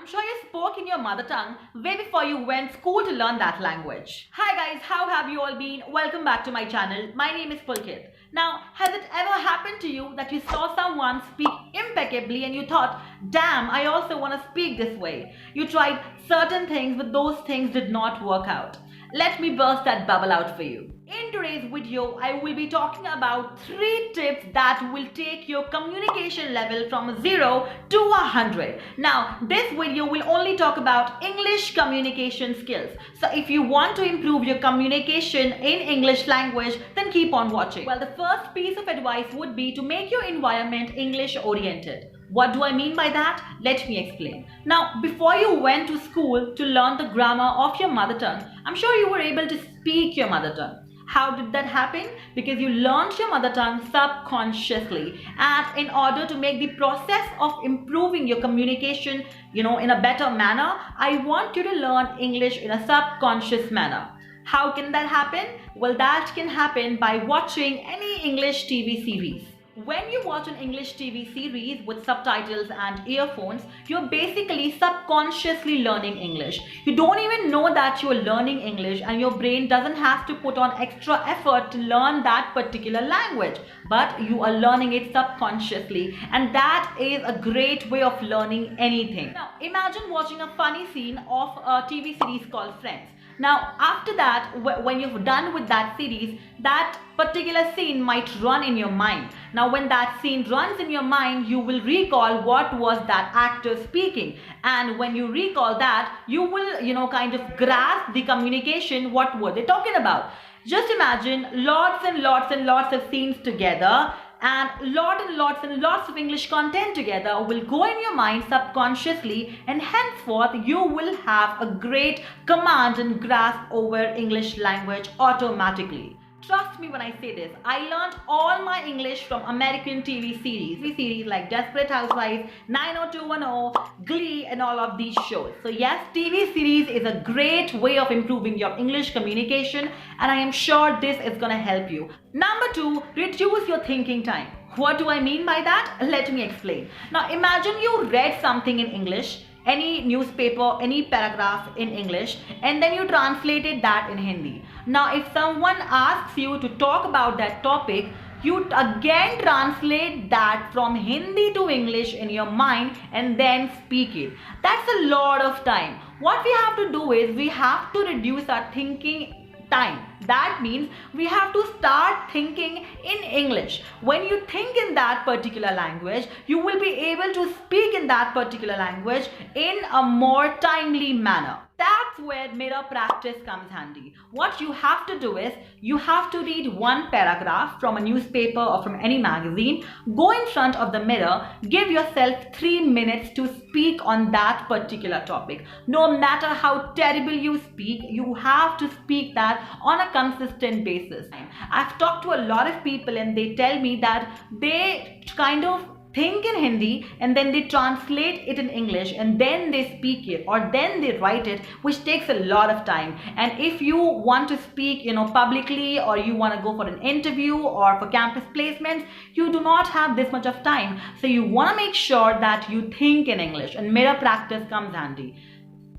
sure you spoke in your mother tongue way before you went school to learn that language. Hi guys, how have you all been? Welcome back to my channel. My name is Pulkit. Now, has it ever happened to you that you saw someone speak impeccably and you thought, damn, I also want to speak this way? You tried certain things, but those things did not work out. Let me burst that bubble out for you. In today's video, I will be talking about 3 tips that will take your communication level from 0 to 100. Now, this video will only talk about English communication skills. So if you want to improve your communication in English language, then keep on watching. Well, the first piece of advice would be to make your environment English oriented. What do I mean by that? Let me explain. Now, before you went to school to learn the grammar of your mother tongue, I'm sure you were able to speak your mother tongue. How did that happen? Because you learned your mother tongue subconsciously. And in order to make the process of improving your communication, in a better manner, I want you to learn English in a subconscious manner. How can that happen? Well, that can happen by watching any English TV series. When you watch an English TV series with subtitles and earphones, you're basically subconsciously learning English. You don't even know that you're learning English, and your brain doesn't have to put on extra effort to learn that particular language, but you are learning it subconsciously, and that is a great way of learning anything. Now, imagine watching a funny scene of a TV series called Friends. Now, after that, when you've done with that series, that particular scene might run in your mind. Now, when that scene runs in your mind, you will recall what was that actor speaking. And when you recall that, you will, kind of grasp the communication, what were they talking about. Just imagine lots and lots and lots of scenes together, and lots of English content together will go in your mind subconsciously, and henceforth you will have a great command and grasp over English language automatically. Trust me when I say this, I learned all my English from American TV series like Desperate Housewives, 90210, Glee, and all of these shows. So yes, TV series is a great way of improving your English communication, and I am sure this is gonna help you. Number 2, reduce your thinking time. What do I mean by that? Let me explain. Now imagine you read something in English, any newspaper, any paragraph in English, and then you translated that in Hindi. Now, if someone asks you to talk about that topic, you again translate that from Hindi to English in your mind and then speak it. That's a lot of time. What we have to do is we have to reduce our thinking time. That means we have to start thinking in English. When you think in that particular language, you will be able to speak in that particular language in a more timely manner. That's where mirror practice comes handy. What you have to do is, you have to read one paragraph from a newspaper or from any magazine, go in front of the mirror, give yourself 3 minutes to speak on that particular topic. No matter how terrible you speak, you have to speak that on a consistent basis. I've talked to a lot of people and they tell me that they kind of think in Hindi and then they translate it in English and then they speak it or then they write it, which takes a lot of time. And if you want to speak, publicly, or you want to go for an interview or for campus placements, you do not have this much of time. So you want to make sure that you think in English, and mirror practice comes handy.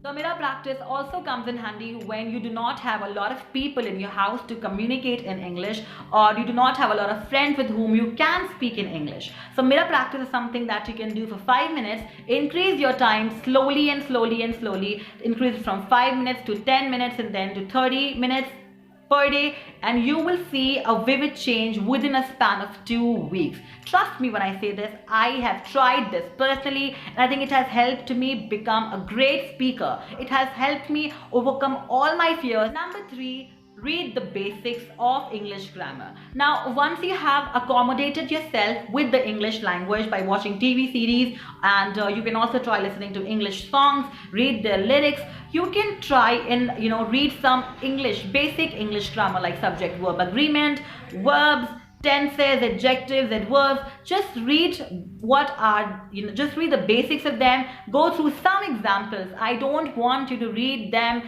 So mirror practice also comes in handy when you do not have a lot of people in your house to communicate in English, or you do not have a lot of friends with whom you can speak in English. So mirror practice is something that you can do for 5 minutes. Increase your time slowly and slowly and slowly. Increase it from 5 minutes to 10 minutes and then to 30 minutes per day, and you will see a vivid change within a span of 2 weeks. Trust me when I say this, I have tried this personally, and I think it has helped me become a great speaker. It has helped me overcome all my fears. Number 3, read the basics of English grammar. Now, once you have accommodated yourself with the English language by watching TV series, and you can also try listening to English songs, read their lyrics, you can try and read some basic English grammar like subject verb agreement, verbs, tenses, adjectives, adverbs. Just read what are, just read the basics of them. Go through some examples. I don't want you to read them,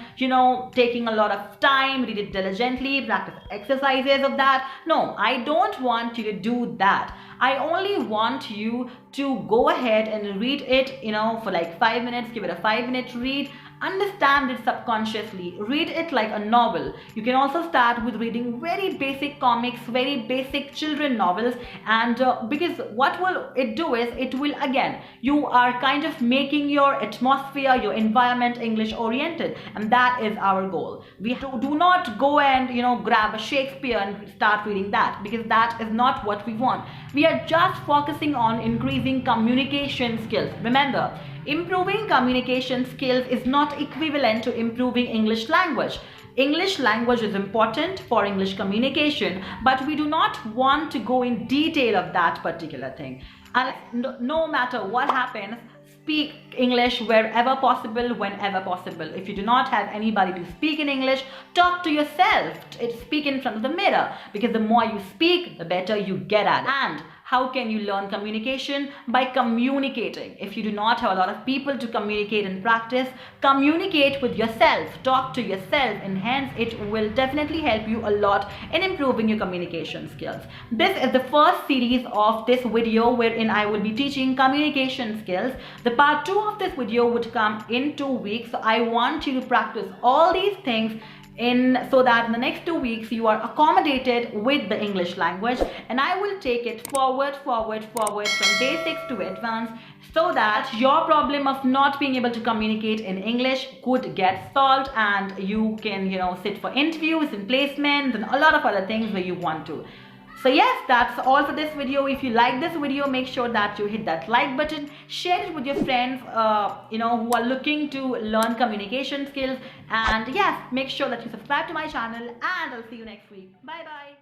taking a lot of time. Read it diligently, practice exercises of that. No, I don't want you to do that. I only want you to go ahead and read it, for like 5 minutes. Give it a 5-minute read. Understand it subconsciously. Read it like a novel. You can also start with reading very basic comics, very basic children novels, and because what will it do is, it will, again, you are kind of making your atmosphere, your environment English oriented, and that is our goal. We do not go and grab a Shakespeare and start reading that, because that is not what we want. We are just focusing on increasing communication skills. Remember, improving communication skills is not equivalent to improving English language. English language is important for English communication, but we do not want to go in detail of that particular thing. And no matter what happens, speak English wherever possible, whenever possible. If you do not have anybody to speak in English, talk to yourself. Speak in front of the mirror, because the more you speak, the better you get at it. And how can you learn communication? By communicating. If you do not have a lot of people to communicate and practice, communicate with yourself, talk to yourself, and hence it will definitely help you a lot in improving your communication skills. This is the first series of this video wherein I will be teaching communication skills. The part 2 of this video would come in 2 weeks. So I want you to practice all these things so that in the next 2 weeks you are accommodated with the English language, and I will take it forward from basics to advanced, so that your problem of not being able to communicate in English could get solved, and you can sit for interviews and placements and a lot of other things where you want to. So yes, that's all for this video. If you like this video, make sure that you hit that like button, share it with your friends, who are looking to learn communication skills. And yes, make sure that you subscribe to my channel, and I'll see you next week. Bye bye.